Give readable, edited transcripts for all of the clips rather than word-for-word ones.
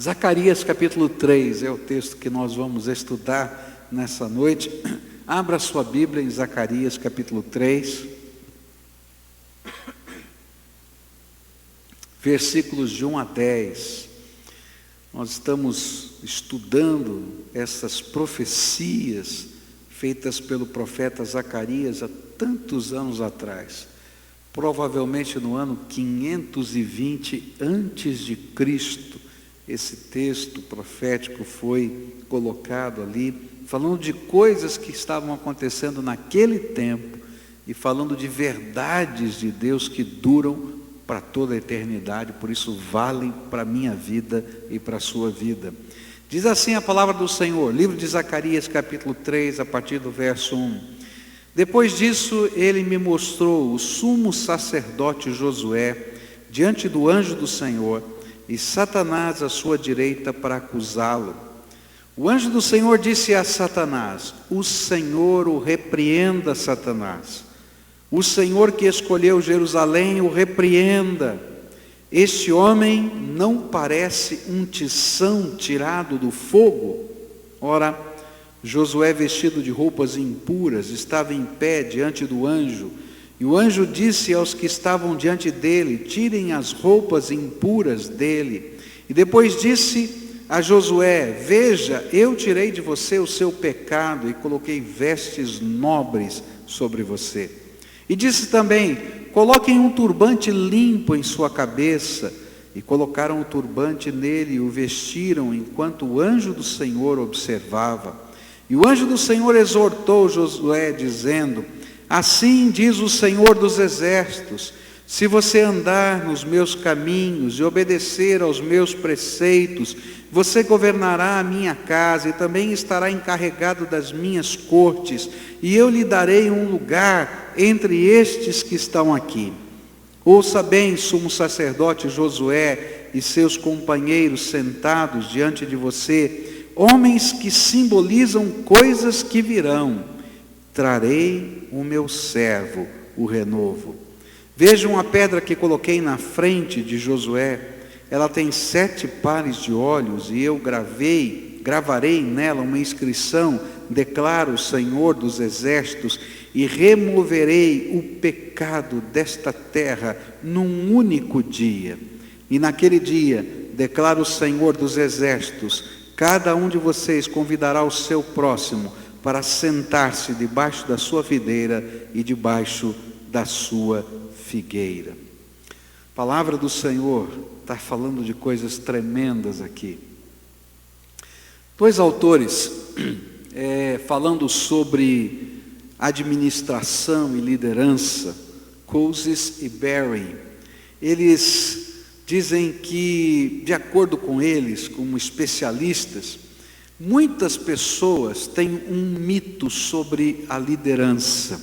Zacarias capítulo 3 é o texto que nós vamos estudar nessa noite. Abra sua Bíblia em Zacarias capítulo 3, versículos de 1 a 10. Nós estamos estudando essas profecias feitas pelo profeta Zacarias há tantos anos atrás. Provavelmente no ano 520 antes de Cristo. Esse texto profético foi colocado ali, falando de coisas que estavam acontecendo naquele tempo e falando de verdades de Deus que duram para toda a eternidade, por isso valem para a minha vida e para a sua vida. Diz assim a palavra do Senhor, livro de Zacarias capítulo 3, a partir do verso 1. Depois disso ele me mostrou o sumo sacerdote Josué diante do anjo do Senhor, e Satanás à sua direita para acusá-lo. O anjo do Senhor disse a Satanás: o Senhor o repreenda, Satanás. O Senhor que escolheu Jerusalém o repreenda. Este homem não parece um tição tirado do fogo? Ora, Josué, vestido de roupas impuras, estava em pé diante do anjo. E o anjo disse aos que estavam diante dele: tirem as roupas impuras dele. E depois disse a Josué: veja, eu tirei de você o seu pecado e coloquei vestes nobres sobre você. E disse também: coloquem um turbante limpo em sua cabeça. E colocaram o turbante nele e o vestiram enquanto o anjo do Senhor observava. E o anjo do Senhor exortou Josué dizendo: assim diz o Senhor dos Exércitos: se você andar nos meus caminhos e obedecer aos meus preceitos, você governará a minha casa e também estará encarregado das minhas cortes, e eu lhe darei um lugar entre estes que estão aqui. Ouça bem, sumo sacerdote Josué e seus companheiros sentados diante de você, homens que simbolizam coisas que virão. Trarei o meu servo, o renovo. Vejam a pedra que coloquei na frente de Josué. Ela tem 7 pares de olhos e eu gravarei nela uma inscrição: declara o Senhor dos Exércitos, e removerei o pecado desta terra num único dia. E naquele dia, declara o Senhor dos Exércitos, cada um de vocês convidará o seu próximo para sentar-se debaixo da sua videira e debaixo da sua figueira. A palavra do Senhor está falando de coisas tremendas aqui. 2 autores falando sobre administração e liderança, Cousins e Berry, eles dizem que, de acordo com eles, como especialistas, muitas pessoas têm um mito sobre a liderança.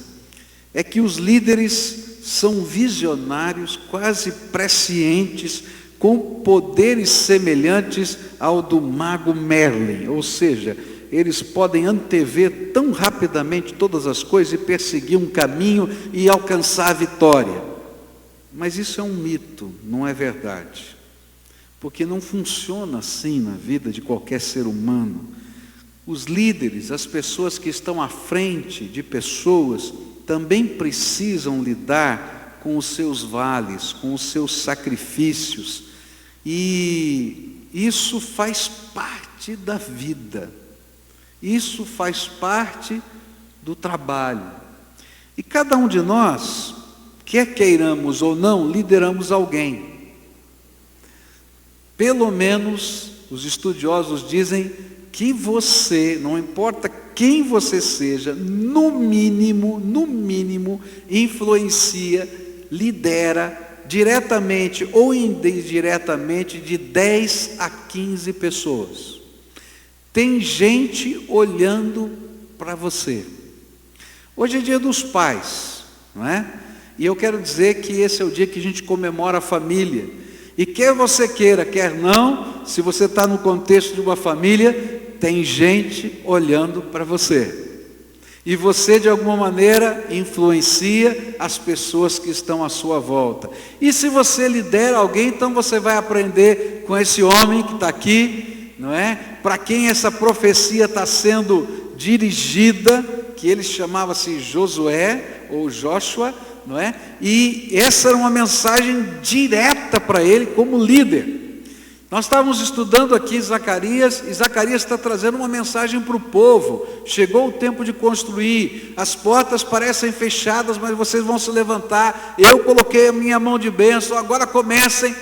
É que os líderes são visionários, quase prescientes, com poderes semelhantes ao do mago Merlin. Ou seja, eles podem antever tão rapidamente todas as coisas e perseguir um caminho e alcançar a vitória. Mas isso é um mito, não é verdade. Porque não funciona assim na vida de qualquer ser humano. Os líderes, as pessoas que estão à frente de pessoas, também precisam lidar com os seus vales, com os seus sacrifícios. E isso faz parte da vida. Isso faz parte do trabalho. E cada um de nós, quer queiramos ou não, lideramos alguém. Pelo menos os estudiosos dizem que você, não importa quem você seja, no mínimo, influencia, lidera diretamente ou indiretamente de 10 a 15 pessoas. Tem gente olhando para você. Hoje é dia dos pais, não é? E eu quero dizer que esse é o dia que a gente comemora a família. E quer você queira, quer não, se você está no contexto de uma família, tem gente olhando para você. E você, de alguma maneira, influencia as pessoas que estão à sua volta. E se você lidera alguém, então você vai aprender com esse homem que está aqui, não é? Para quem essa profecia está sendo dirigida, que ele chamava-se Josué ou Joshua, não é? E essa era uma mensagem direta para ele como líder. Nós estávamos estudando aqui Zacarias, e Zacarias está trazendo uma mensagem para o povo. Chegou o tempo de construir, as portas parecem fechadas, mas vocês vão se levantar. Eu coloquei a minha mão de bênção, agora comecem.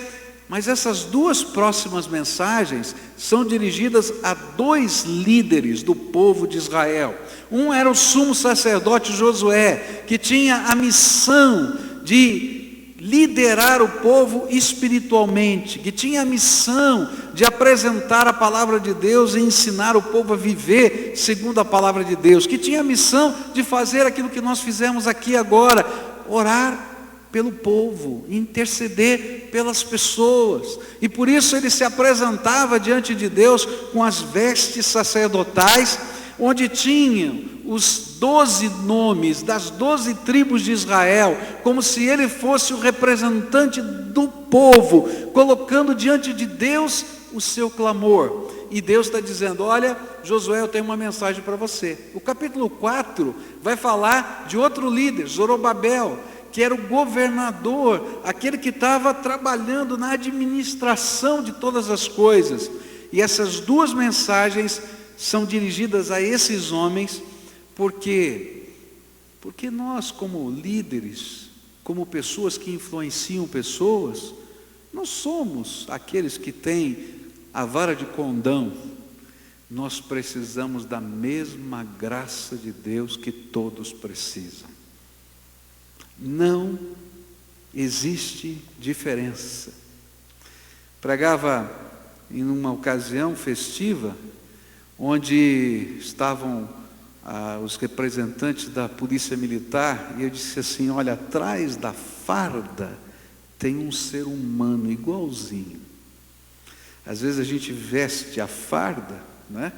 Mas essas duas próximas mensagens são dirigidas a dois líderes do povo de Israel. Um era o sumo sacerdote Josué, que tinha a missão de liderar o povo espiritualmente, que tinha a missão de apresentar a palavra de Deus e ensinar o povo a viver segundo a palavra de Deus, que tinha a missão de fazer aquilo que nós fizemos aqui agora, orar pelo povo, interceder pelas pessoas. E por isso ele se apresentava diante de Deus com as vestes sacerdotais, onde tinham os 12 nomes das 12 tribos de Israel, como se ele fosse o representante do povo, colocando diante de Deus o seu clamor. E Deus está dizendo: olha, Josué, eu tenho uma mensagem para você. O capítulo 4 vai falar de outro líder, Zorobabel, que era o governador, aquele que estava trabalhando na administração de todas as coisas. E essas duas mensagens são dirigidas a esses homens, porque nós, como líderes, como pessoas que influenciam pessoas, não somos aqueles que têm a vara de condão. Nós precisamos da mesma graça de Deus que todos precisam. Não existe diferença. Pregava em uma ocasião festiva, onde estavam os representantes da polícia militar, e eu disse assim: olha, atrás da farda tem um ser humano igualzinho. Às vezes a gente veste a farda, né,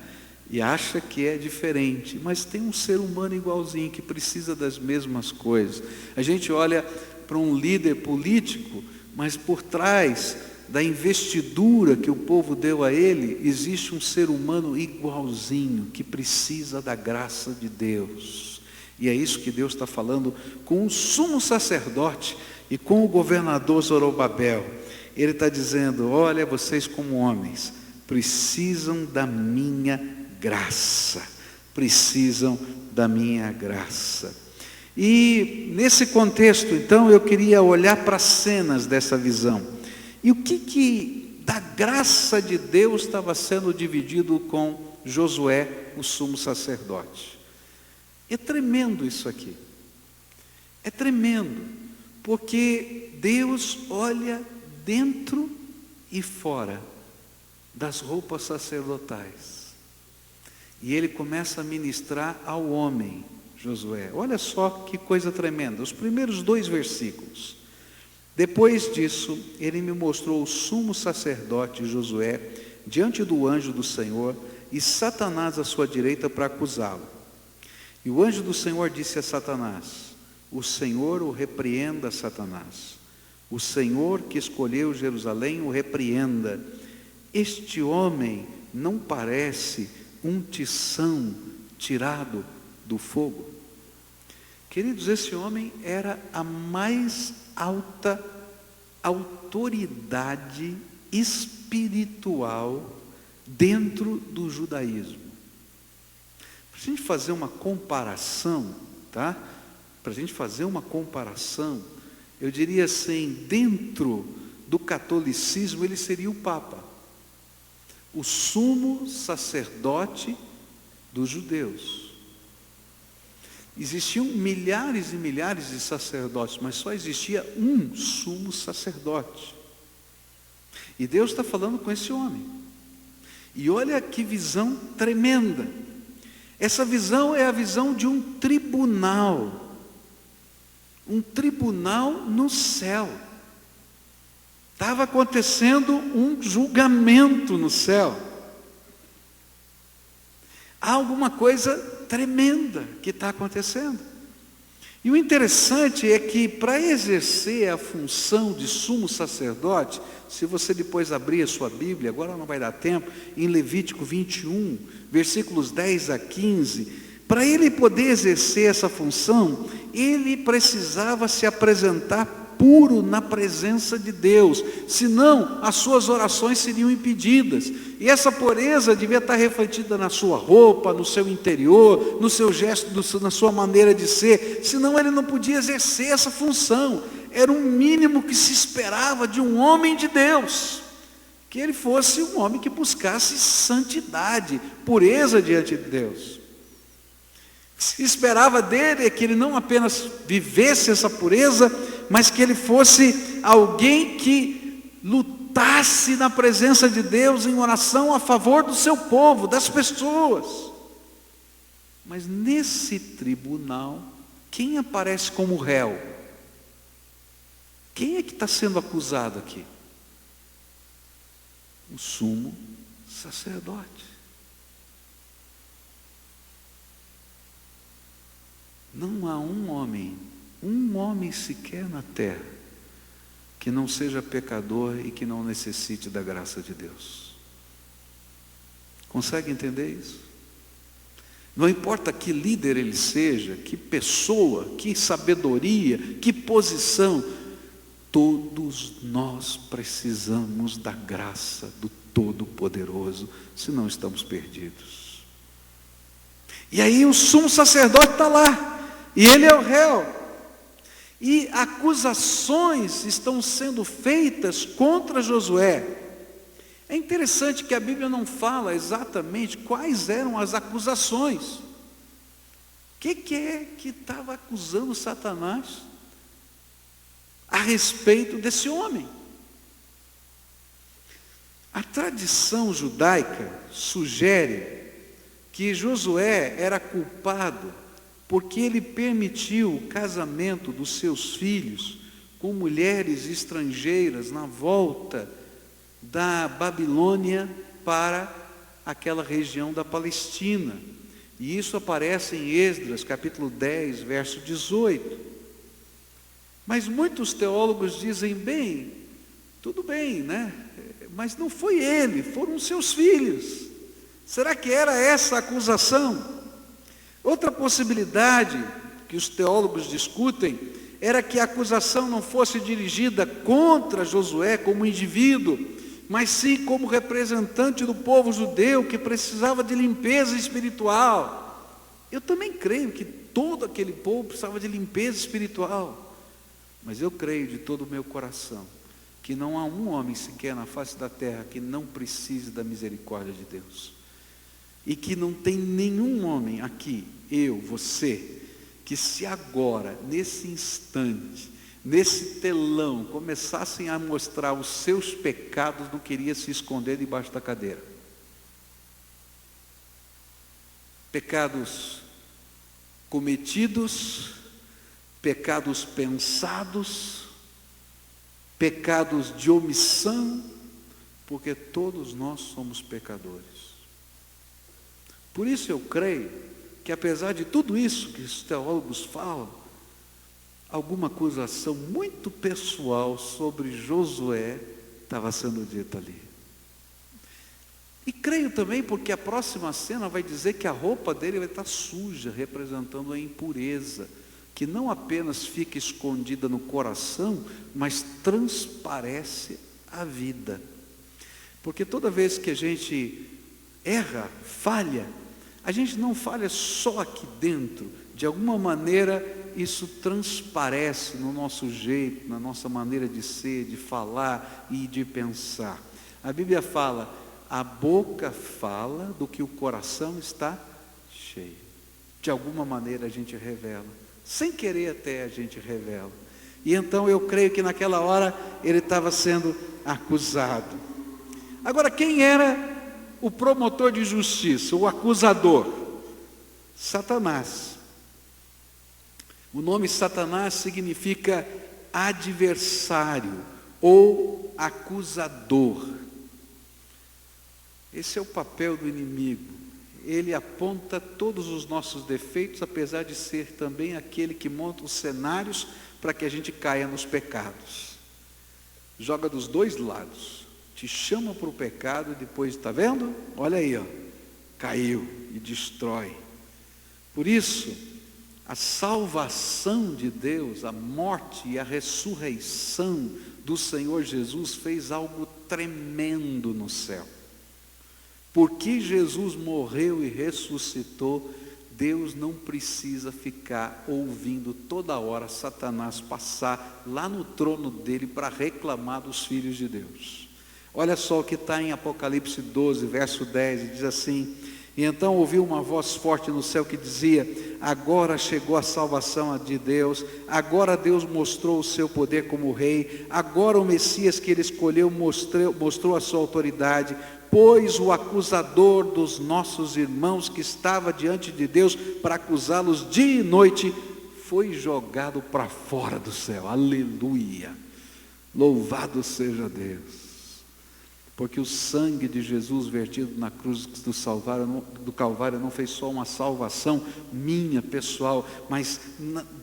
e acha que é diferente, mas tem um ser humano igualzinho, que precisa das mesmas coisas. A gente olha para um líder político, mas por trás da investidura que o povo deu a ele, existe um ser humano igualzinho, que precisa da graça de Deus. E é isso que Deus está falando com o sumo sacerdote e com o governador Zorobabel. Ele está dizendo: olha, vocês como homens precisam da minha graça, precisam da minha graça. E nesse contexto, então, eu queria olhar para as cenas dessa visão. E o que da graça de Deus estava sendo dividido com Josué, o sumo sacerdote? É tremendo isso aqui. É tremendo, porque Deus olha dentro e fora das roupas sacerdotais. E ele começa a ministrar ao homem, Josué. Olha só que coisa tremenda. Os primeiros 2 versículos. Depois disso, ele me mostrou o sumo sacerdote Josué diante do anjo do Senhor e Satanás à sua direita para acusá-lo. E o anjo do Senhor disse a Satanás: o Senhor o repreenda, Satanás. O Senhor que escolheu Jerusalém o repreenda. Este homem não parece um tição tirado do fogo? Queridos, esse homem era a mais alta autoridade espiritual dentro do judaísmo. Para a gente fazer uma comparação, tá? Para a gente fazer uma comparação, eu diria assim, dentro do catolicismo ele seria o Papa, o sumo sacerdote dos judeus. Existiam milhares e milhares de sacerdotes, mas só existia um sumo sacerdote. E Deus está falando com esse homem. E olha que visão tremenda. Essa visão é a visão de um tribunal. Um tribunal no céu. Estava acontecendo um julgamento no céu. Há alguma coisa tremenda que está acontecendo. E o interessante é que para exercer a função de sumo sacerdote, se você depois abrir a sua Bíblia, agora não vai dar tempo, em Levítico 21, versículos 10 a 15, para ele poder exercer essa função, ele precisava se apresentar puro na presença de Deus, senão as suas orações seriam impedidas. E essa pureza devia estar refletida na sua roupa, no seu interior, no seu gesto, na sua maneira de ser, senão ele não podia exercer essa função. Era um mínimo que se esperava de um homem de Deus, que ele fosse um homem que buscasse santidade, pureza diante de Deus. Se esperava dele é que ele não apenas vivesse essa pureza, mas que ele fosse alguém que lutasse na presença de Deus em oração a favor do seu povo, das pessoas. Mas nesse tribunal, quem aparece como réu? Quem é que está sendo acusado aqui? O sumo sacerdote. Não há um homem sequer na terra, que não seja pecador e que não necessite da graça de Deus. Consegue entender isso? Não importa que líder ele seja, que pessoa, que sabedoria, que posição, todos nós precisamos da graça do Todo-Poderoso, senão estamos perdidos. E aí o sumo sacerdote está lá, e ele é o réu, e acusações estão sendo feitas contra Josué. É interessante que a Bíblia não fala exatamente quais eram as acusações. O que é que estava acusando Satanás a respeito desse homem? A tradição judaica sugere que Josué era culpado porque ele permitiu o casamento dos seus filhos com mulheres estrangeiras na volta da Babilônia para aquela região da Palestina. E isso aparece em Esdras, capítulo 10, verso 18. Mas muitos teólogos dizem, bem, tudo bem, né? Mas não foi ele, foram seus filhos. Será que era essa a acusação? Outra possibilidade que os teólogos discutem era que a acusação não fosse dirigida contra Josué como indivíduo, mas sim como representante do povo judeu que precisava de limpeza espiritual. Eu também creio que todo aquele povo precisava de limpeza espiritual, mas eu creio de todo o meu coração que não há um homem sequer na face da terra que não precise da misericórdia de Deus. E que não tem nenhum homem aqui, eu, você, que se agora, nesse instante, nesse telão, começassem a mostrar os seus pecados, não queria se esconder debaixo da cadeira. Pecados cometidos, pecados pensados, pecados de omissão, porque todos nós somos pecadores. Por isso eu creio que apesar de tudo isso que os teólogos falam, alguma acusação muito pessoal sobre Josué estava sendo dita ali. E creio também porque a próxima cena vai dizer que a roupa dele vai estar suja, representando a impureza, que não apenas fica escondida no coração, mas transparece a vida. Porque toda vez que a gente erra, falha, a gente não falha só aqui dentro, de alguma maneira isso transparece no nosso jeito, na nossa maneira de ser, de falar e de pensar. A Bíblia fala, a boca fala do que o coração está cheio. De alguma maneira a gente revela, sem querer até a gente revela. E então eu creio que naquela hora ele estava sendo acusado. Agora, quem era o promotor de justiça, o acusador? Satanás. O nome Satanás significa adversário ou acusador. Esse é o papel do inimigo. ele aponta todos os nossos defeitos, apesar de ser também aquele que monta os cenários para que a gente caia nos pecados. Joga dos dois lados, te chama para o pecado e depois, está vendo? Olha aí, ó, caiu e destrói. Por isso, a salvação de Deus, a morte e a ressurreição do Senhor Jesus fez algo tremendo no céu. Porque Jesus morreu e ressuscitou, Deus não precisa ficar ouvindo toda hora Satanás passar lá no trono dele para reclamar dos filhos de Deus. Olha só o que está em Apocalipse 12, verso 10, diz assim: e então ouviu uma voz forte no céu que dizia: agora chegou a salvação de Deus, agora Deus mostrou o seu poder como rei, agora o Messias que ele escolheu mostrou a sua autoridade, pois o acusador dos nossos irmãos que estava diante de Deus para acusá-los dia e noite, foi jogado para fora do céu. Aleluia! Louvado seja Deus! Porque o sangue de Jesus vertido na cruz do Calvário não fez só uma salvação minha, pessoal, mas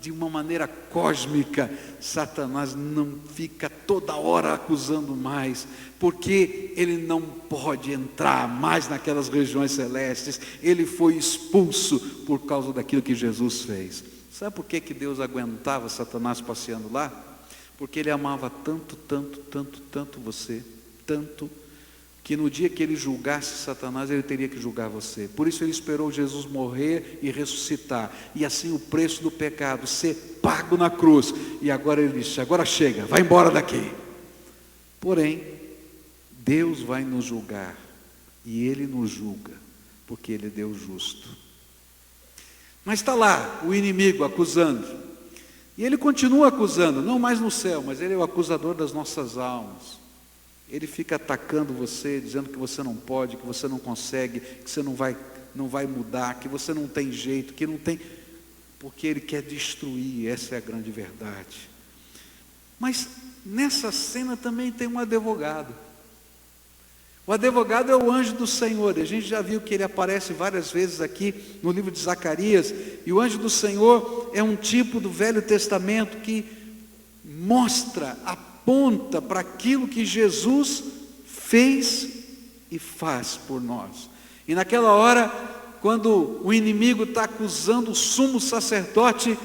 de uma maneira cósmica. Satanás não fica toda hora acusando mais, porque ele não pode entrar mais naquelas regiões celestes. Ele foi expulso por causa daquilo que Jesus fez. Sabe por que Deus aguentava Satanás passeando lá? Porque ele amava tanto, tanto, tanto, tanto você, tanto, que no dia que ele julgasse Satanás, ele teria que julgar você. Por isso ele esperou Jesus morrer e ressuscitar, e assim o preço do pecado ser pago na cruz. E agora ele disse: agora chega, vai embora daqui. Porém, Deus vai nos julgar, e ele nos julga, porque ele é Deus justo. Mas está lá o inimigo acusando, e ele continua acusando, não mais no céu, mas ele é o acusador das nossas almas. Ele fica atacando você, dizendo que você não pode, que você não consegue, que você não vai mudar, que você não tem jeito, que não tem, porque ele quer destruir. Essa é a grande verdade. Mas nessa cena também tem um advogado. O advogado é o anjo do Senhor. A gente já viu que ele aparece várias vezes aqui no livro de Zacarias, e o anjo do Senhor é um tipo do Velho Testamento que mostra, aponta para aquilo que Jesus fez e faz por nós. E naquela hora, quando o inimigo está acusando o sumo sacerdote,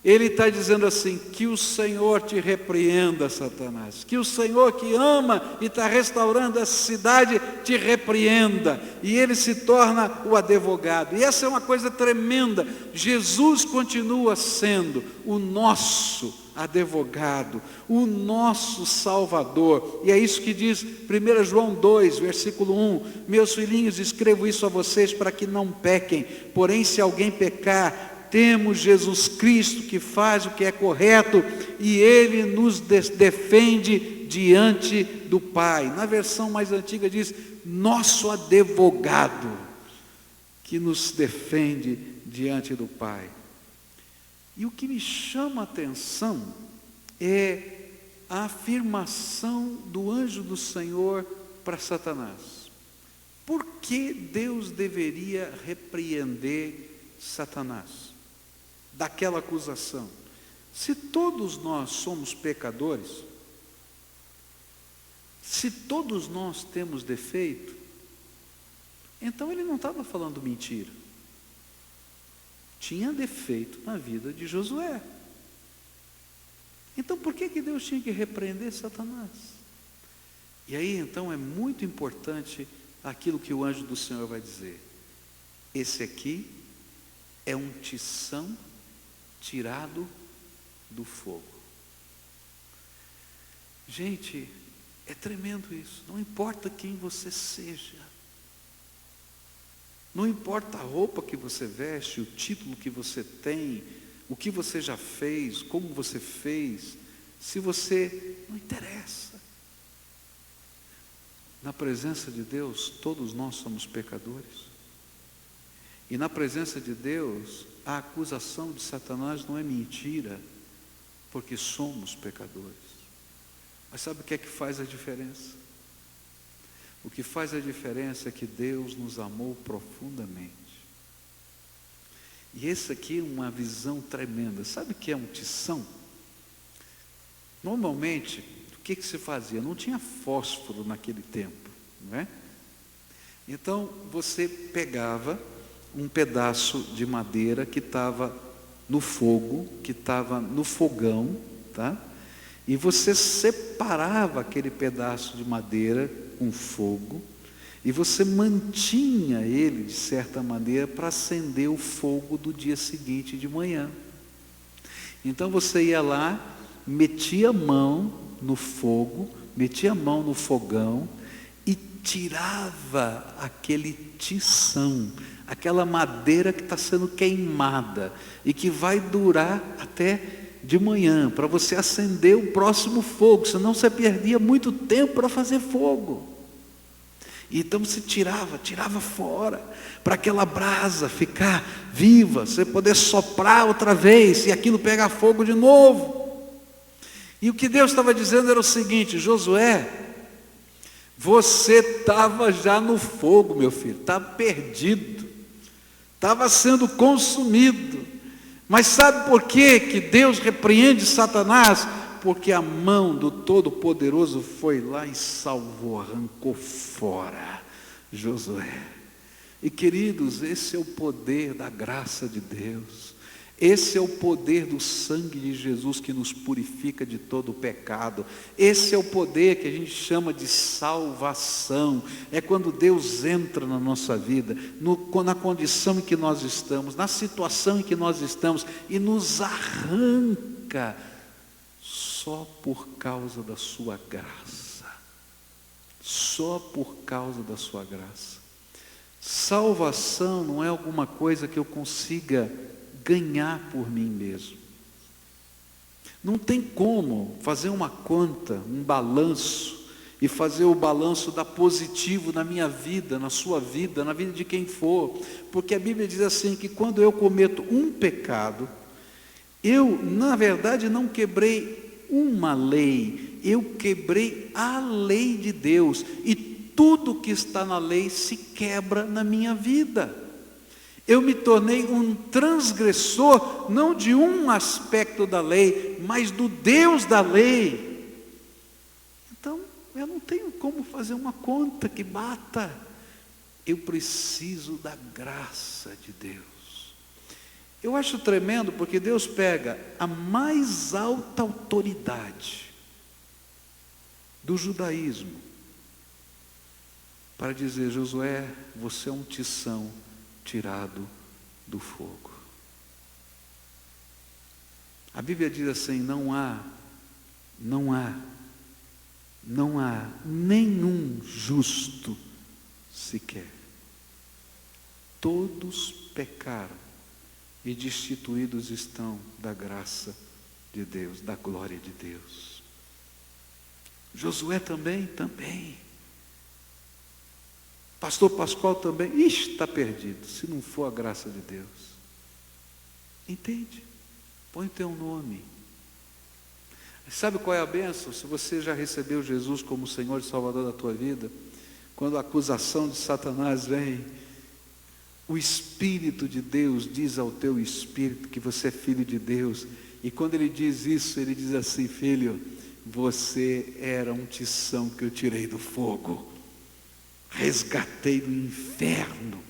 ele está dizendo assim: que o Senhor te repreenda, Satanás, que o Senhor que ama e está restaurando essa cidade te repreenda. E ele se torna o advogado. E essa é uma coisa tremenda. Jesus continua sendo o nosso advogado, o nosso Salvador. E é isso que diz 1 João 2, versículo 1: meus filhinhos, escrevo isso a vocês para que não pequem. Porém, se alguém pecar, temos Jesus Cristo que faz o que é correto, e Ele nos defende diante do Pai. Na versão mais antiga diz: nosso advogado, que nos defende diante do Pai. E o que me chama a atenção é a afirmação do anjo do Senhor para Satanás. Por que Deus deveria repreender Satanás daquela acusação? Se todos nós somos pecadores, se todos nós temos defeito, então ele não estava falando mentira. Tinha defeito na vida de Josué. Então por que Deus tinha que repreender Satanás? E aí então é muito importante aquilo que o anjo do Senhor vai dizer: esse aqui é um tição tirado do fogo. Gente, é tremendo isso. Não importa quem você seja, não importa a roupa que você veste, o título que você tem, o que você já fez, como você fez, se você, não interessa. Na presença de Deus, todos nós somos pecadores. E na presença de Deus, a acusação de Satanás não é mentira, porque somos pecadores. Mas sabe o que é que faz a diferença? O que faz a diferença é que Deus nos amou profundamente. E esse aqui é uma visão tremenda. Sabe o que é unção? Normalmente, o que se fazia? Não tinha fósforo naquele tempo, não é? Então, você pegava um pedaço de madeira que estava no fogo, que estava no fogão, tá? E você separava aquele pedaço de madeira com fogo, e você mantinha ele, de certa maneira, para acender o fogo do dia seguinte de manhã. Então você ia lá, metia a mão no fogo, metia a mão no fogão, e tirava aquele tição, aquela madeira que está sendo queimada, e que vai durar até de manhã, para você acender o próximo fogo, senão você perdia muito tempo para fazer fogo. Então você tirava fora, para aquela brasa ficar viva, você poder soprar outra vez, e aquilo pegar fogo de novo. E o que Deus estava dizendo era o seguinte: Josué, você estava já no fogo, meu filho, estava perdido, estava sendo consumido. Mas sabe por que Deus repreende Satanás? Porque a mão do Todo-Poderoso foi lá e salvou, arrancou fora Josué. E queridos, esse é o poder da graça de Deus. Esse é o poder do sangue de Jesus que nos purifica de todo o pecado. Esse é o poder que a gente chama de salvação. É quando Deus entra na nossa vida, na condição em que nós estamos, na situação em que nós estamos, e nos arranca só por causa da sua graça. Só por causa da sua graça. Salvação não é alguma coisa que eu consiga ganhar por mim mesmo. Não tem como fazer uma conta, um balanço, e fazer o balanço dar positivo na minha vida, na sua vida, na vida de quem for, porque a Bíblia diz assim, que quando eu cometo um pecado, eu na verdade não quebrei uma lei, eu quebrei a lei de Deus, e tudo que está na lei se quebra na minha vida. Eu me tornei um transgressor, não de um aspecto da lei, mas do Deus da lei. Então, eu não tenho como fazer uma conta que bata. Eu preciso da graça de Deus. Eu acho tremendo porque Deus pega a mais alta autoridade do judaísmo para dizer: Josué, você é um tição tirado do fogo. A Bíblia diz assim: não há nenhum justo sequer. Todos pecaram e destituídos estão da graça de Deus, da glória de Deus. Josué também. Pastor Pascoal também, está perdido, se não for a graça de Deus. Entende? Põe o teu nome. Sabe qual é a bênção? Se você já recebeu Jesus como Senhor e Salvador da tua vida, quando a acusação de Satanás vem, o Espírito de Deus diz ao teu espírito que você é filho de Deus, e quando ele diz isso, ele diz assim: filho, você era um tição que eu tirei do fogo, resgatei do inferno,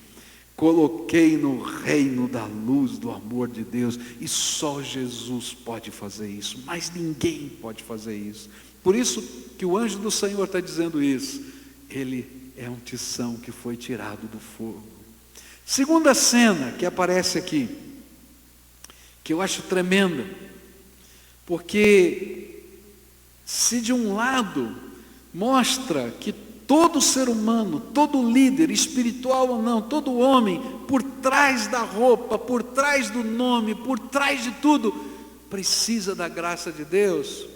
coloquei no reino da luz do amor de Deus, e só Jesus pode fazer isso, mas ninguém pode fazer isso. Por isso que o anjo do Senhor está dizendo isso, ele é um tição que foi tirado do fogo. Segunda cena que aparece aqui, que eu acho tremenda, porque se de um lado mostra que todo ser humano, todo líder, espiritual ou não, todo homem, por trás da roupa, por trás do nome, por trás de tudo, precisa da graça de Deus.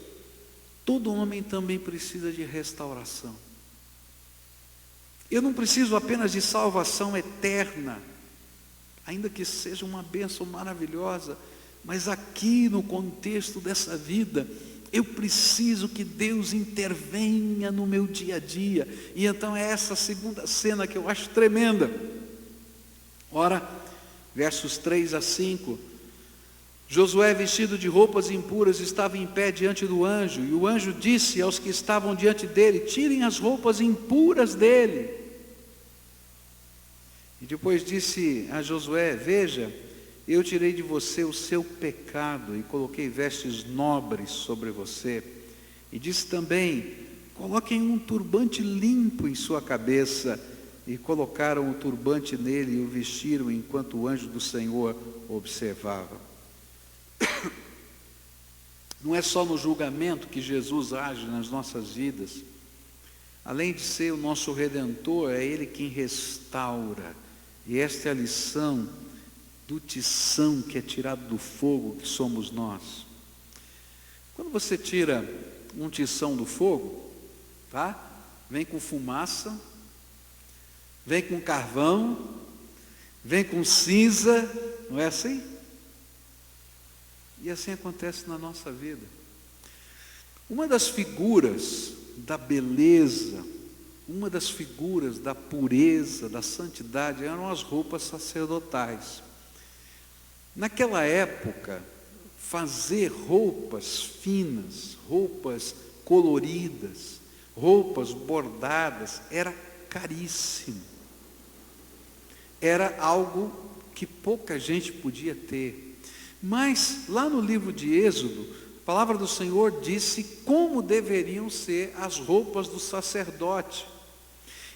Todo homem também precisa de restauração. Eu não preciso apenas de salvação eterna, ainda que seja uma bênção maravilhosa, mas aqui no contexto dessa vida, Eu preciso que Deus intervenha no meu dia a dia. E então é essa segunda cena que eu acho tremenda. Ora, versos 3 a 5, Josué, vestido de roupas impuras, estava em pé diante do anjo, e o anjo disse aos que estavam diante dele: tirem as roupas impuras dele. E depois disse a Josué: veja, eu tirei de você o seu pecado e coloquei vestes nobres sobre você. E disse também: coloquem um turbante limpo em sua cabeça. E colocaram o turbante nele e o vestiram enquanto o anjo do Senhor observava. Não é só no julgamento que Jesus age nas nossas vidas. Além de ser o nosso Redentor, é Ele quem restaura. E esta é a lição do tição que é tirado do fogo, que somos nós. Quando você tira um tição do fogo, tá? Vem com fumaça, vem com carvão, vem com cinza, não é assim? E assim acontece na nossa vida. Uma das figuras da beleza, uma das figuras da pureza, da santidade, eram as roupas sacerdotais. Naquela época, fazer roupas finas, roupas coloridas, roupas bordadas, era caríssimo. Era algo que pouca gente podia ter. Mas lá no livro de Êxodo, a palavra do Senhor disse como deveriam ser as roupas do sacerdote.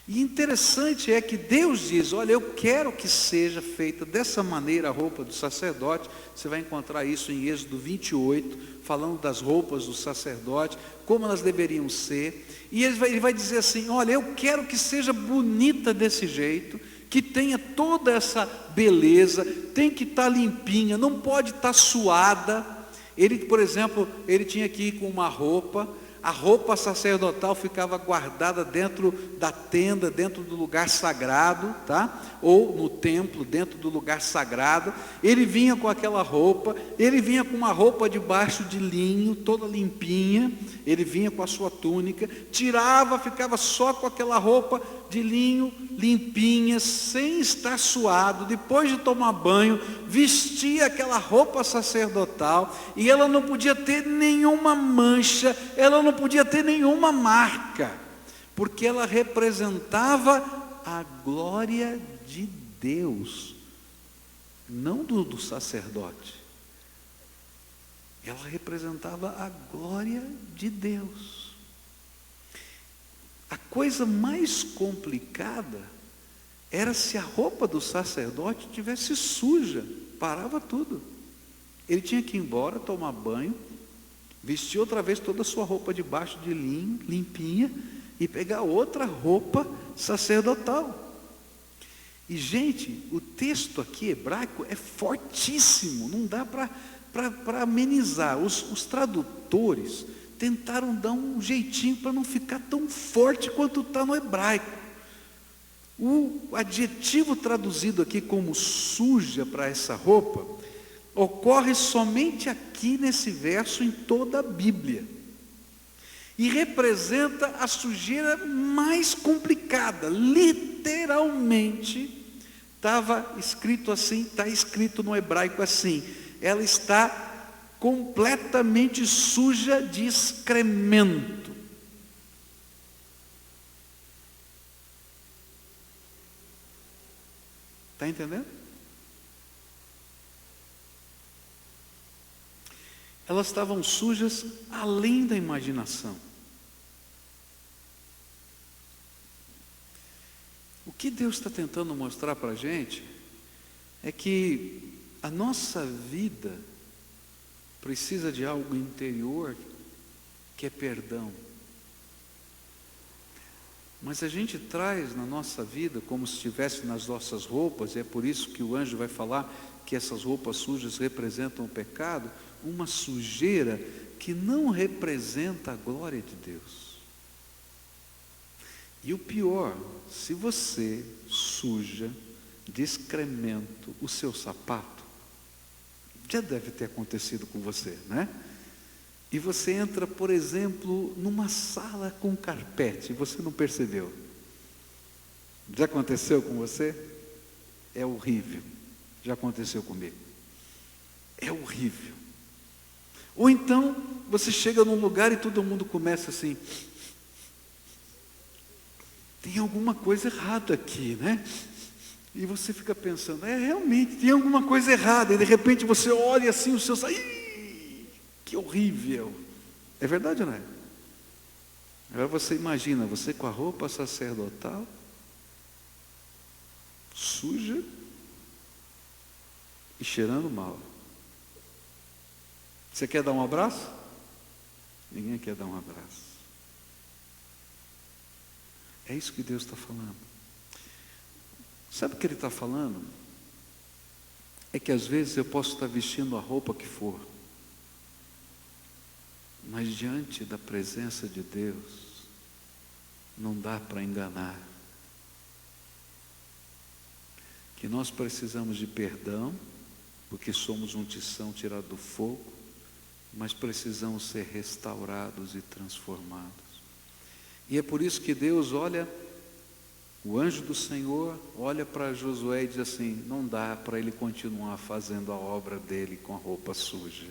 E interessante é que Deus diz: olha, eu quero que seja feita dessa maneira a roupa do sacerdote. Você vai encontrar isso em Êxodo 28, falando das roupas do sacerdote, como elas deveriam ser. E ele vai dizer assim: olha, eu quero que seja bonita desse jeito, que tenha toda essa beleza, tem que estar limpinha, não pode estar suada. Ele, por exemplo, ele tinha que ir com uma roupa, a roupa sacerdotal ficava guardada dentro da tenda, dentro do lugar sagrado, tá? Ou no templo, dentro do lugar sagrado. Ele vinha com aquela roupa, ele vinha com uma roupa debaixo de linho, toda limpinha. Ele vinha com a sua túnica, tirava, ficava só com aquela roupa de linho, limpinha, sem estar suado. Depois de tomar banho, vestia aquela roupa sacerdotal, e ela não podia ter nenhuma mancha, ela não podia ter nenhuma marca, porque ela representava a glória de Deus, não do sacerdote. Ela representava a glória de Deus. A coisa mais complicada era se a roupa do sacerdote tivesse suja, parava tudo. Ele tinha que ir embora, tomar banho, vestir outra vez toda a sua roupa debaixo de linho, limpinha, e pegar outra roupa sacerdotal. E gente, o texto aqui hebraico é fortíssimo, não dá para amenizar. Os tradutores tentaram dar um jeitinho para não ficar tão forte quanto está no hebraico. O adjetivo traduzido aqui como suja para essa roupa ocorre somente aqui nesse verso em toda a Bíblia, e representa a sujeira mais complicada. Literalmente estava escrito assim, está escrito no hebraico assim: ela está completamente suja de excremento. Está entendendo? Elas estavam sujas além da imaginação. O que Deus está tentando mostrar para a gente é que a nossa vida precisa de algo interior, que é perdão. Mas a gente traz na nossa vida, como se estivesse nas nossas roupas, e é por isso que o anjo vai falar que essas roupas sujas representam o pecado, uma sujeira que não representa a glória de Deus. E o pior, se você suja de excremento o seu sapato, já deve ter acontecido com você, né? E você entra, por exemplo, numa sala com carpete, e você não percebeu. Já aconteceu com você? É horrível. Já aconteceu comigo. É horrível. Ou então, você chega num lugar e todo mundo começa assim: tem alguma coisa errada aqui, né? E você fica pensando, realmente, tem alguma coisa errada. E de repente você olha assim, o seu... que horrível. É verdade ou não é? Agora você imagina, você com a roupa sacerdotal, suja e cheirando mal. Você quer dar um abraço? Ninguém quer dar um abraço. É isso que Deus está falando. Sabe o que Ele está falando? É que às vezes eu posso estar vestindo a roupa que for, mas diante da presença de Deus, não dá para enganar. Que nós precisamos de perdão, porque somos um tição tirado do fogo, mas precisamos ser restaurados e transformados. E é por isso que Deus olha, o anjo do Senhor olha para Josué e diz assim: não dá para ele continuar fazendo a obra dele com a roupa suja.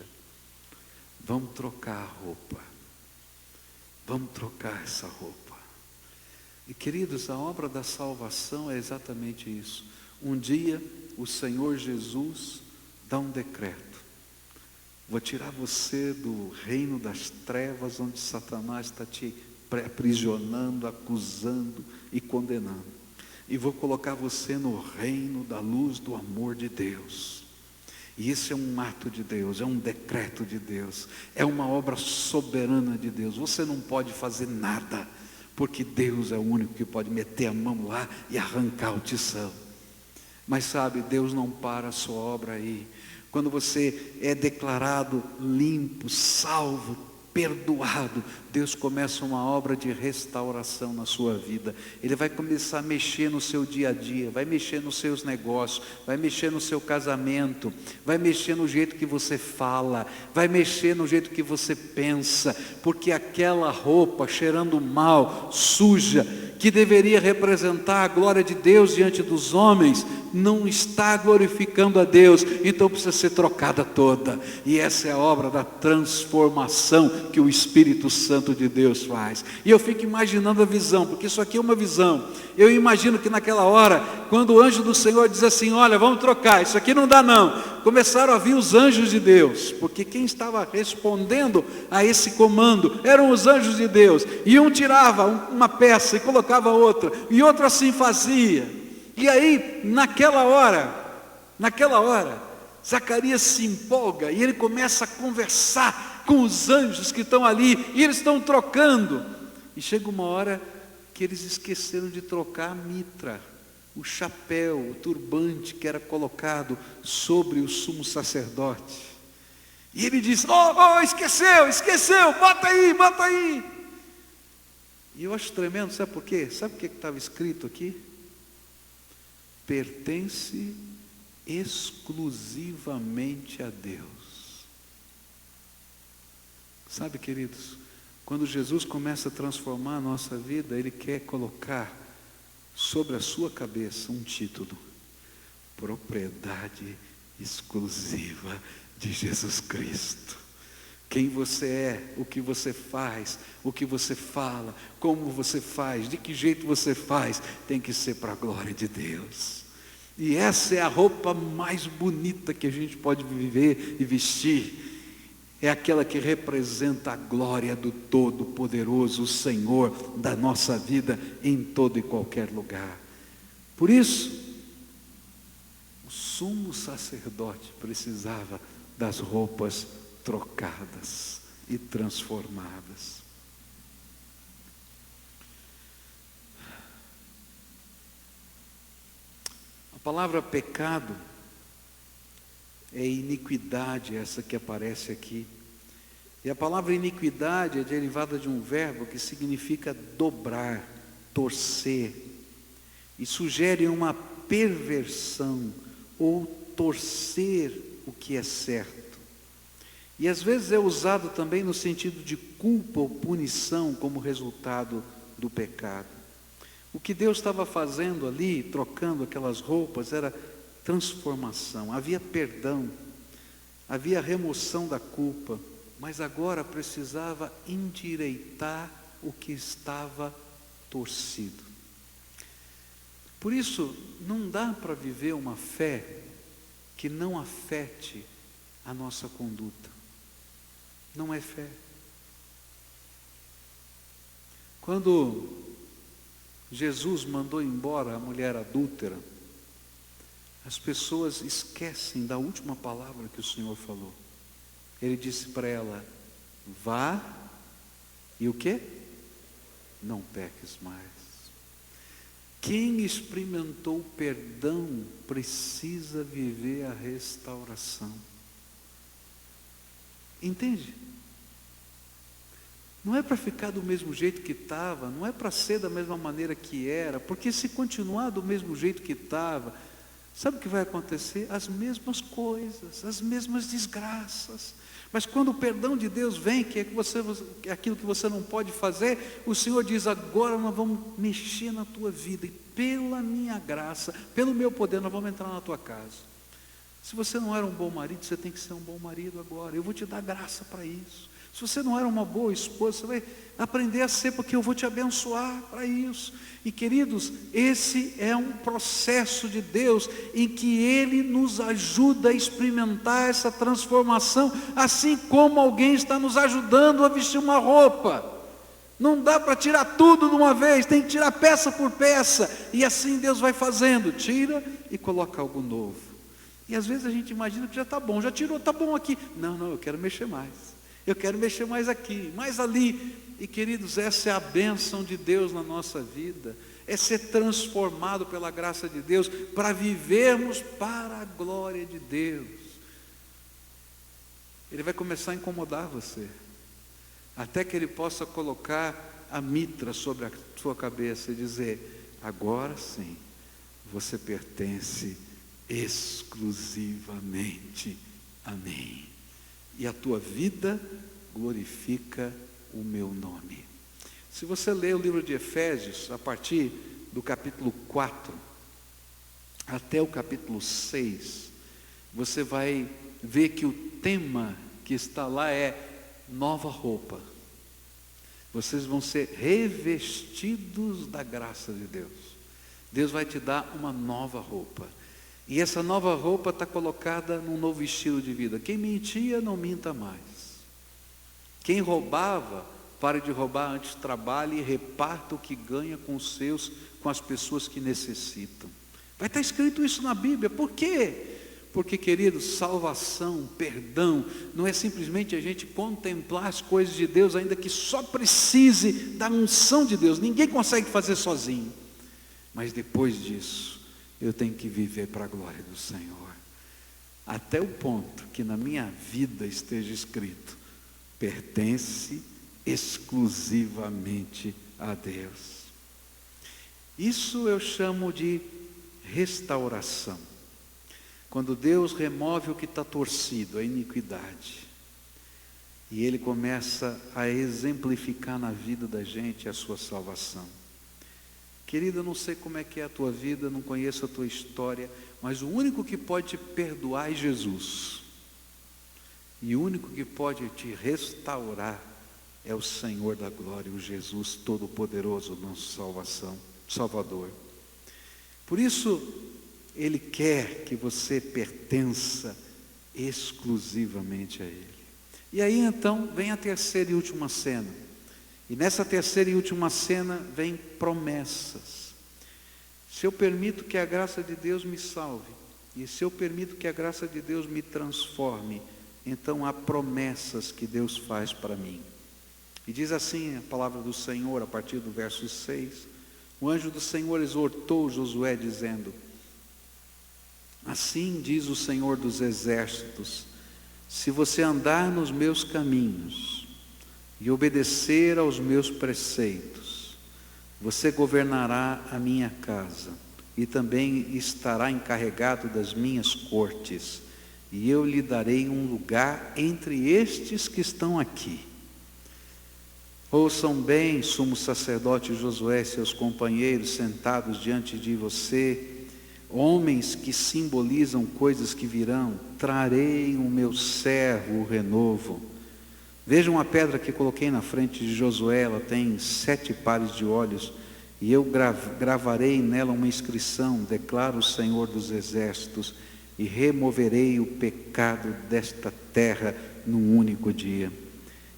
Vamos trocar a roupa. Vamos trocar essa roupa. E queridos, a obra da salvação é exatamente isso. Um dia o Senhor Jesus dá um decreto: vou tirar você do reino das trevas, onde Satanás está te aprisionando, acusando e condenando, e vou colocar você no reino da luz do amor de Deus. E isso é um ato de Deus, é um decreto de Deus, é uma obra soberana de Deus. Você não pode fazer nada, porque Deus é o único que pode meter a mão lá e arrancar o tição. Mas sabe, Deus não para a sua obra aí. Quando você é declarado limpo, salvo, perdoado, Deus começa uma obra de restauração na sua vida. Ele vai começar a mexer no seu dia a dia, vai mexer nos seus negócios, vai mexer no seu casamento, vai mexer no jeito que você fala, vai mexer no jeito que você pensa, porque aquela roupa cheirando mal, suja, que deveria representar a glória de Deus diante dos homens, não está glorificando a Deus, então precisa ser trocada toda. E essa é a obra da transformação que o Espírito Santo de Deus faz. E eu fico imaginando a visão, porque isso aqui é uma visão. Eu imagino que naquela hora, quando o anjo do Senhor diz assim: olha, vamos trocar, isso aqui não dá não. Começaram a vir os anjos de Deus, porque quem estava respondendo a esse comando eram os anjos de Deus. E um tirava uma peça e colocava outra, e outro assim fazia. E aí, naquela hora, Zacarias se empolga e ele começa a conversar com os anjos que estão ali, e eles estão trocando. E chega uma hora que eles esqueceram de trocar a mitra, o chapéu, o turbante que era colocado sobre o sumo sacerdote. E ele diz: esqueceu, bota aí. E eu acho tremendo, sabe por quê? Sabe o que estava escrito aqui? Pertence exclusivamente a Deus. Sabe, queridos, quando Jesus começa a transformar a nossa vida, Ele quer colocar sobre a sua cabeça um título: propriedade exclusiva de Jesus Cristo. Quem você é, o que você faz, o que você fala, como você faz, de que jeito você faz, tem que ser para a glória de Deus. E essa é a roupa mais bonita que a gente pode viver e vestir. É aquela que representa a glória do Todo-Poderoso, o Senhor da nossa vida em todo e qualquer lugar. Por isso, o sumo sacerdote precisava das roupas trocadas e transformadas. A palavra pecado é iniquidade, essa que aparece aqui. E a palavra iniquidade é derivada de um verbo que significa dobrar, torcer, e sugere uma perversão ou torcer o que é certo. E às vezes é usado também no sentido de culpa ou punição como resultado do pecado. O que Deus estava fazendo ali, trocando aquelas roupas, era transformação. Havia perdão, havia remoção da culpa, mas agora precisava endireitar o que estava torcido. Por isso, não dá para viver uma fé que não afete a nossa conduta. Não é fé. Quando Jesus mandou embora a mulher adúltera, as pessoas esquecem da última palavra que o Senhor falou. Ele disse para ela: vá e o quê? Não peques mais. Quem experimentou o perdão precisa viver a restauração. Entende? Não é para ficar do mesmo jeito que estava, não é para ser da mesma maneira que era, porque se continuar do mesmo jeito que estava, sabe o que vai acontecer? As mesmas coisas, as mesmas desgraças. Mas quando o perdão de Deus vem, que é aquilo que você não pode fazer, o Senhor diz: agora nós vamos mexer na tua vida, e pela minha graça, pelo meu poder, nós vamos entrar na tua casa. Se você não era um bom marido, você tem que ser um bom marido agora. Eu vou te dar graça para isso. Se você não era uma boa esposa, você vai aprender a ser, porque eu vou te abençoar para isso. E queridos, esse é um processo de Deus, em que Ele nos ajuda a experimentar essa transformação, assim como alguém está nos ajudando a vestir uma roupa. Não dá para tirar tudo de uma vez, tem que tirar peça por peça, e assim Deus vai fazendo, tira e coloca algo novo. E às vezes a gente imagina que já está bom, já tirou, está bom aqui. Não, eu quero mexer mais. Eu quero mexer mais aqui, mais ali. E queridos, essa é a bênção de Deus na nossa vida. É ser transformado pela graça de Deus, para vivermos para a glória de Deus. Ele vai começar a incomodar você, até que Ele possa colocar a mitra sobre a sua cabeça e dizer: agora sim, você pertence exclusivamente a mim, e a tua vida glorifica o meu nome. Se você ler o livro de Efésios, a partir do capítulo 4 até o capítulo 6, você vai ver que o tema que está lá é nova roupa. Vocês vão ser revestidos da graça de Deus. Deus vai te dar uma nova roupa. E essa nova roupa está colocada num novo estilo de vida. Quem mentia, não minta mais. Quem roubava, pare de roubar, antes trabalhe e reparta o que ganha com os seus, com as pessoas que necessitam. Vai estar escrito isso na Bíblia. Por quê? Porque, queridos, salvação, perdão, não é simplesmente a gente contemplar as coisas de Deus, ainda que só precise da unção de Deus. Ninguém consegue fazer sozinho. Mas depois disso, eu tenho que viver para a glória do Senhor, até o ponto que na minha vida esteja escrito: pertence exclusivamente a Deus. Isso eu chamo de restauração. Quando Deus remove o que está torcido, a iniquidade, e Ele começa a exemplificar na vida da gente a sua salvação. Querido, eu não sei como é que é a tua vida, não conheço a tua história, mas o único que pode te perdoar é Jesus. E o único que pode te restaurar é o Senhor da glória, o Jesus Todo-Poderoso, nosso Salvador. Por isso, Ele quer que você pertença exclusivamente a Ele. E aí então vem a terceira e última cena. E nessa terceira e última cena vem promessas. Se eu permito que a graça de Deus me salve, e se eu permito que a graça de Deus me transforme, então há promessas que Deus faz para mim. E diz assim a palavra do Senhor, a partir do verso 6, o anjo do Senhor exortou Josué dizendo: assim diz o Senhor dos exércitos, se você andar nos meus caminhos e obedecer aos meus preceitos, você governará a minha casa e também estará encarregado das minhas cortes, e eu lhe darei um lugar entre estes que estão aqui. Ouçam bem, sumo sacerdote Josué e seus companheiros sentados diante de você, homens que simbolizam coisas que virão. Trarei o meu servo, o renovo. Vejam a pedra que coloquei na frente de Josué, ela tem 7 pares de olhos, e eu gravarei nela uma inscrição: declara o Senhor dos Exércitos, e removerei o pecado desta terra num único dia.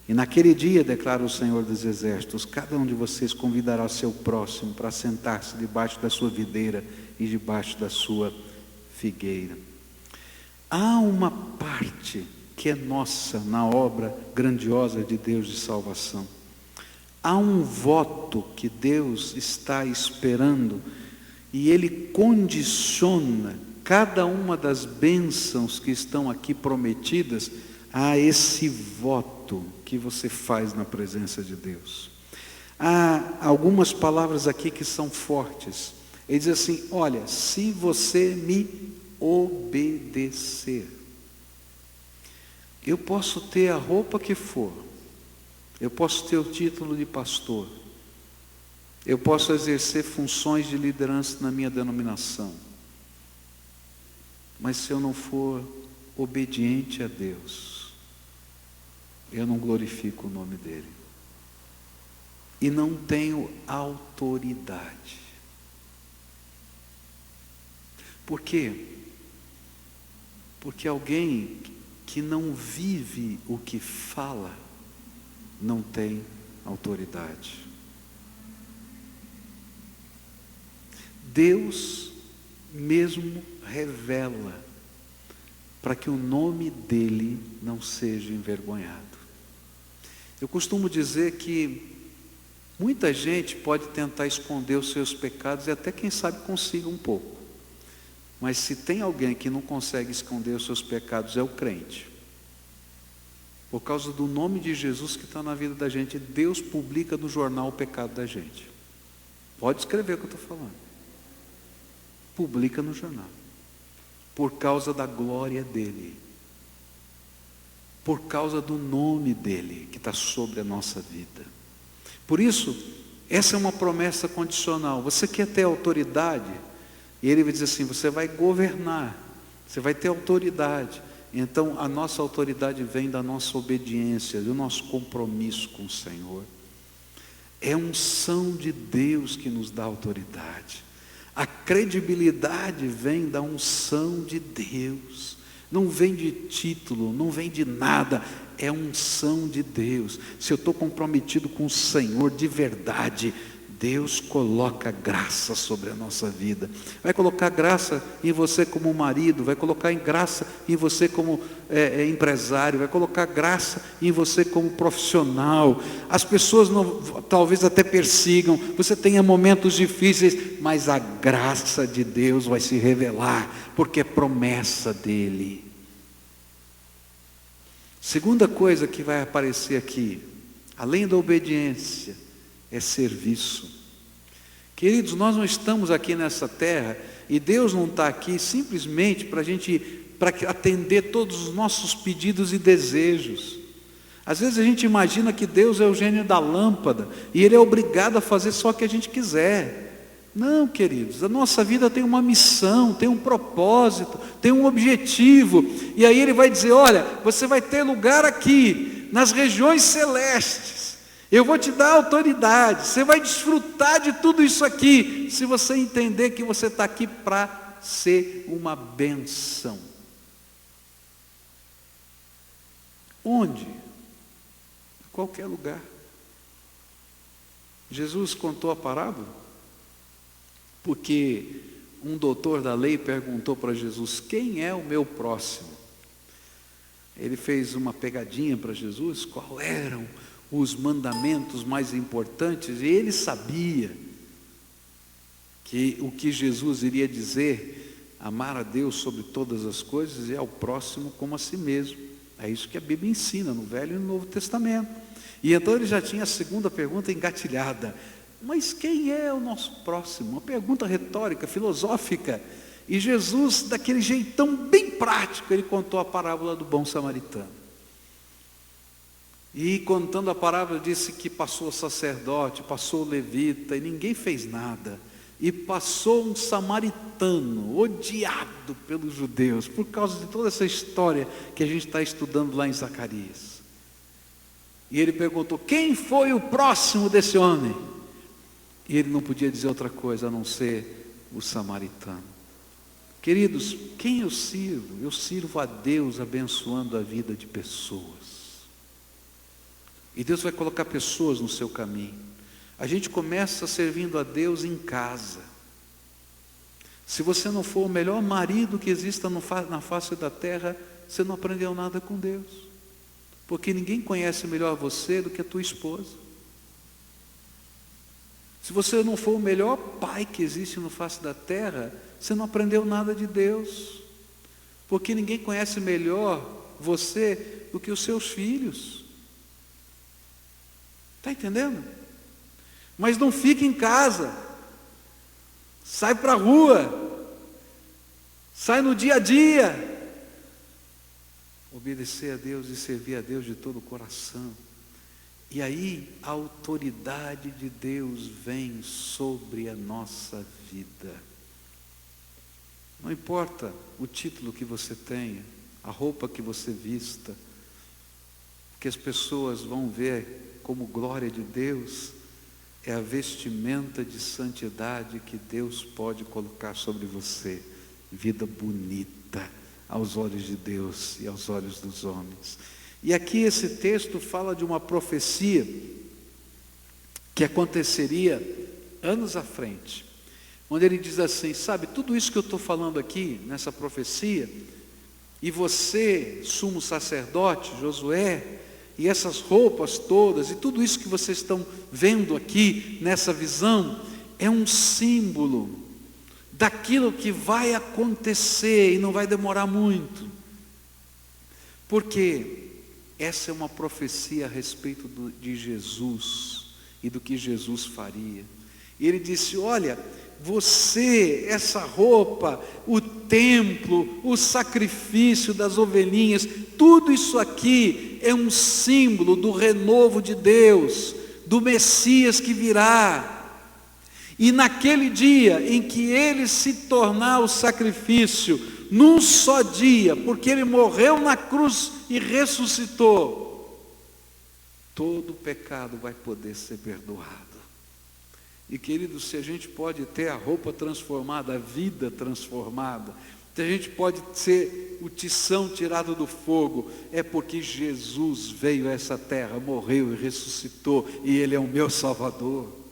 E naquele dia, declara o Senhor dos Exércitos, cada um de vocês convidará seu próximo para sentar-se debaixo da sua videira e debaixo da sua figueira. Há uma parte que é nossa na obra grandiosa de Deus de salvação. Há um voto que Deus está esperando, e Ele condiciona cada uma das bênçãos que estão aqui prometidas a esse voto que você faz na presença de Deus. Há algumas palavras aqui que são fortes. Ele diz assim: olha, se você me obedecer, eu posso ter a roupa que for, eu posso ter o título de pastor, eu posso exercer funções de liderança na minha denominação, mas se eu não for obediente a Deus, eu não glorifico o nome dEle, e não tenho autoridade. Por quê? Porque alguém que não vive o que fala, não tem autoridade. Deus mesmo revela para que o nome dEle não seja envergonhado. Eu costumo dizer que muita gente pode tentar esconder os seus pecados, e até quem sabe consiga um pouco. Mas se tem alguém que não consegue esconder os seus pecados, é o crente. Por causa do nome de Jesus que está na vida da gente, Deus publica no jornal o pecado da gente. Pode escrever o que eu estou falando. Publica no jornal. Por causa da glória dEle. Por causa do nome dEle que está sobre a nossa vida. Por isso, essa é uma promessa condicional. Você quer ter autoridade? E Ele vai dizer assim: você vai governar, você vai ter autoridade. Então a nossa autoridade vem da nossa obediência, do nosso compromisso com o Senhor. É a unção de Deus que nos dá autoridade. A credibilidade vem da unção de Deus. Não vem de título, não vem de nada, é a unção de Deus. Se eu estou comprometido com o Senhor de verdade, Deus coloca graça sobre a nossa vida. Vai colocar graça em você como marido, vai colocar graça em você como empresário, vai colocar graça em você como profissional. As pessoas talvez até persigam, você tenha momentos difíceis, mas a graça de Deus vai se revelar, porque é promessa dEle. Segunda coisa que vai aparecer aqui, além da obediência, é serviço. Queridos, nós não estamos aqui nessa terra, e Deus não está aqui simplesmente para atender todos os nossos pedidos e desejos. Às vezes a gente imagina que Deus é o gênio da lâmpada, e Ele é obrigado a fazer só o que a gente quiser. Não, queridos, a nossa vida tem uma missão, tem um propósito, tem um objetivo, e aí Ele vai dizer: olha, você vai ter lugar aqui, nas regiões celestes, eu vou te dar autoridade, você vai desfrutar de tudo isso aqui, se você entender que você está aqui para ser uma bênção. Onde? Em qualquer lugar. Jesus contou a parábola porque um doutor da lei perguntou para Jesus: quem é o meu próximo? Ele fez uma pegadinha para Jesus, qual eram os mandamentos mais importantes, e ele sabia que o que Jesus iria dizer: amar a Deus sobre todas as coisas e ao próximo como a si mesmo. É isso que a Bíblia ensina no Velho e no Novo Testamento. E então ele já tinha a segunda pergunta engatilhada: mas quem é o nosso próximo? Uma pergunta retórica, filosófica. E Jesus, daquele jeitão bem prático, ele contou a parábola do bom samaritano. E contando a parábola, disse que passou o sacerdote, passou o levita, e ninguém fez nada. E passou um samaritano, odiado pelos judeus, por causa de toda essa história que a gente está estudando lá em Zacarias. E ele perguntou: quem foi o próximo desse homem? E ele não podia dizer outra coisa a não ser o samaritano. Queridos, quem eu sirvo? Eu sirvo a Deus abençoando a vida de pessoas. E Deus vai colocar pessoas no seu caminho. A gente começa servindo a Deus em casa. Se você não for o melhor marido que exista na face da terra, você não aprendeu nada com Deus. Porque ninguém conhece melhor você do que a tua esposa. Se você não for o melhor pai que existe na face da terra, você não aprendeu nada de Deus. Porque ninguém conhece melhor você do que os seus filhos. Está entendendo? Mas não fique em casa. Sai para a rua. Sai no dia a dia. Obedecer a Deus e servir a Deus de todo o coração. E aí a autoridade de Deus vem sobre a nossa vida. Não importa o título que você tenha, a roupa que você vista, que as pessoas vão ver como glória de Deus, é a vestimenta de santidade que Deus pode colocar sobre você. Vida bonita aos olhos de Deus e aos olhos dos homens. E aqui esse texto fala de uma profecia que aconteceria anos à frente, onde ele diz assim: sabe, tudo isso que eu estou falando aqui, nessa profecia, e você, sumo sacerdote, Josué, e essas roupas todas, e tudo isso que vocês estão vendo aqui, nessa visão, é um símbolo daquilo que vai acontecer, e não vai demorar muito, porque essa é uma profecia a respeito de Jesus e do que Jesus faria. E ele disse: olha, você, essa roupa, o templo, o sacrifício das ovelhinhas, tudo isso aqui é um símbolo do renovo de Deus, do Messias que virá. E naquele dia em que ele se tornar o sacrifício, num só dia, porque ele morreu na cruz e ressuscitou, todo o pecado vai poder ser perdoado. E queridos, se a gente pode ter a roupa transformada, a vida transformada, se a gente pode ser o tição tirado do fogo, é porque Jesus veio a essa terra, morreu e ressuscitou, e ele é o meu Salvador.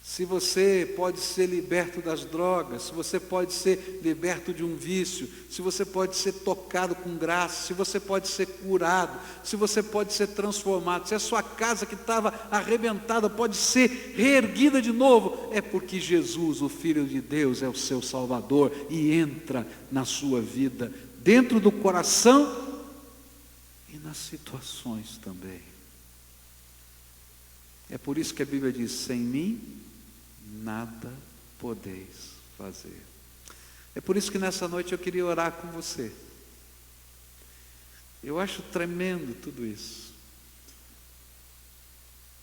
Se você pode ser liberto das drogas, se você pode ser liberto de um vício, se você pode ser tocado com graça, se você pode ser curado, se você pode ser transformado, se a sua casa que estava arrebentada pode ser reerguida de novo, é porque Jesus, o Filho de Deus, é o seu Salvador e entra na sua vida, dentro do coração e nas situações também. É por isso que a Bíblia diz: sem mim nada podeis fazer. É por isso que nessa noite eu queria orar com você. Eu acho tremendo tudo isso.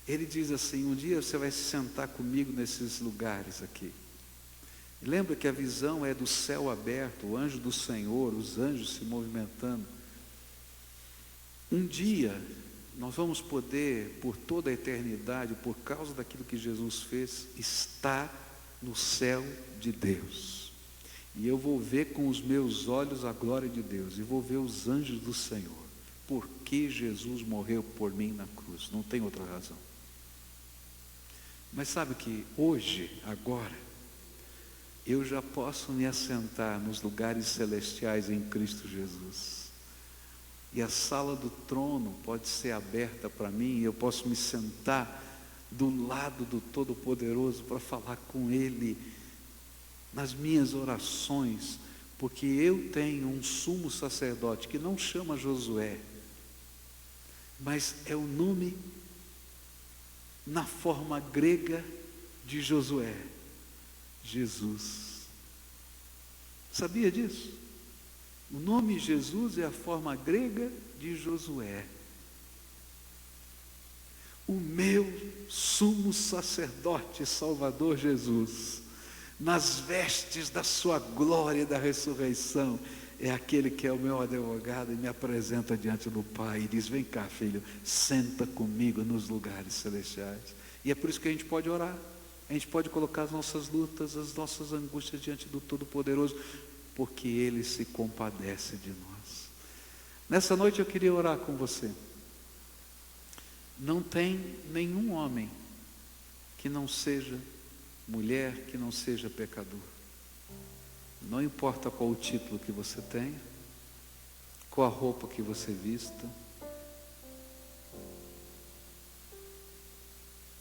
Ele diz assim: um dia você vai se sentar comigo nesses lugares aqui. E lembra que a visão é do céu aberto, o anjo do Senhor, os anjos se movimentando. Um dia nós vamos poder, por toda a eternidade, por causa daquilo que Jesus fez, estar no céu de Deus. E eu vou ver com os meus olhos a glória de Deus, e vou ver os anjos do Senhor, porque Jesus morreu por mim na cruz, não tem outra razão. Mas sabe que hoje, agora, eu já posso me assentar nos lugares celestiais em Cristo Jesus. E a sala do trono pode ser aberta para mim, e eu posso me sentar do lado do Todo-Poderoso para falar com Ele nas minhas orações, porque eu tenho um sumo sacerdote que não chama Josué, mas é o nome na forma grega de Josué, Jesus. Sabia disso? O nome Jesus é a forma grega de Josué. O meu sumo sacerdote Salvador Jesus, nas vestes da sua glória e da ressurreição, é aquele que é o meu advogado e me apresenta diante do Pai e diz: vem cá, filho, senta comigo nos lugares celestiais. E é por isso que a gente pode orar, a gente pode colocar as nossas lutas, as nossas angústias diante do Todo-Poderoso, porque Ele se compadece de nós. Nessa noite eu queria orar com você. Não tem nenhum homem que não seja mulher, que não seja pecador. Não importa qual o título que você tenha, qual a roupa que você vista,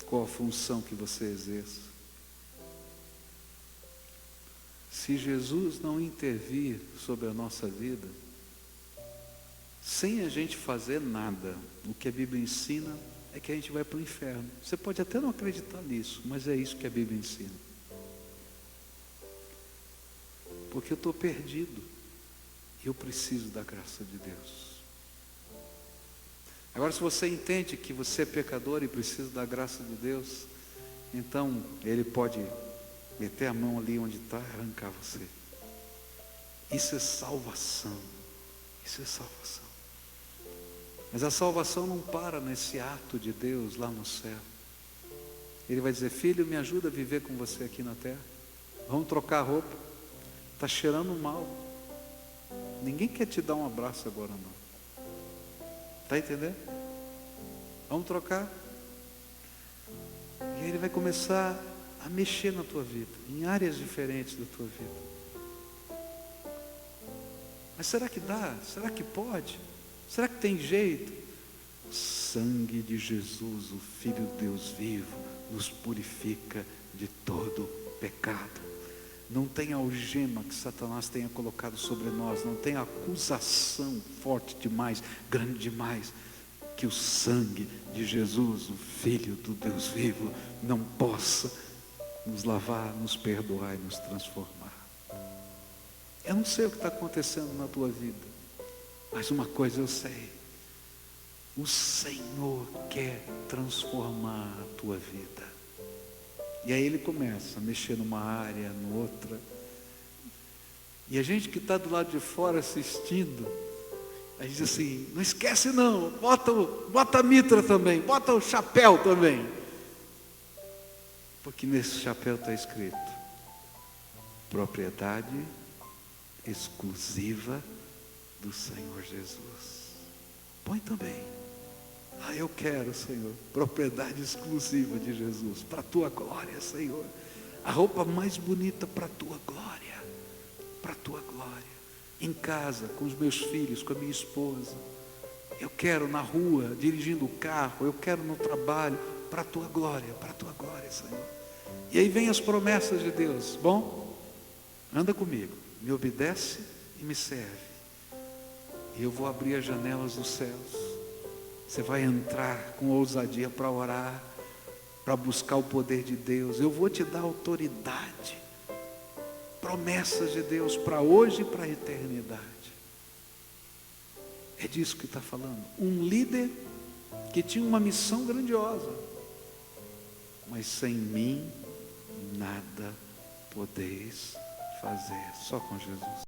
qual a função que você exerça. Se Jesus não intervir sobre a nossa vida, sem a gente fazer nada, o que a Bíblia ensina é que a gente vai para o inferno. Você pode até não acreditar nisso, mas é isso que a Bíblia ensina. Porque eu estou perdido e eu preciso da graça de Deus. Agora, se você entende que você é pecador e precisa da graça de Deus, então Ele pode meter a mão ali onde está e arrancar você. Isso é salvação. Isso é salvação. Mas a salvação não para nesse ato de Deus lá no céu. Ele vai dizer: filho, me ajuda a viver com você aqui na terra. Vamos trocar a roupa. Está cheirando mal. Ninguém quer te dar um abraço agora não. Está entendendo? Vamos trocar. E aí Ele vai começar a mexer na tua vida, em áreas diferentes da tua vida. Mas será que dá? Será que pode? Será que tem jeito? O sangue de Jesus, o Filho de Deus vivo, nos purifica de todo pecado. Não tem algema que Satanás tenha colocado sobre nós, não tem acusação forte demais, grande demais, que o sangue de Jesus, o Filho do Deus vivo, não possa nos lavar, nos perdoar e nos transformar. Eu não sei o que está acontecendo na tua vida, mas uma coisa eu sei: o Senhor quer transformar a tua vida. E aí Ele começa a mexer numa área, noutra. E a gente que está do lado de fora assistindo, aí diz assim: não esquece não, bota a mitra também, bota o chapéu também. Porque nesse chapéu está escrito: propriedade exclusiva do Senhor Jesus. Põe também. Eu quero, Senhor, propriedade exclusiva de Jesus, para a tua glória, Senhor. A roupa mais bonita para a tua glória, para a tua glória. Em casa, com os meus filhos, com a minha esposa. Eu quero na rua, dirigindo o carro, eu quero no trabalho, para a tua glória, Senhor. E aí vem as promessas de Deus. Bom, anda comigo, me obedece e me serve. E eu vou abrir as janelas dos céus. Você vai entrar com ousadia para orar, para buscar o poder de Deus. Eu vou te dar autoridade, promessas de Deus para hoje e para a eternidade. É disso que está falando. Um líder que tinha uma missão grandiosa, mas sem mim nada podeis fazer. Só com Jesus.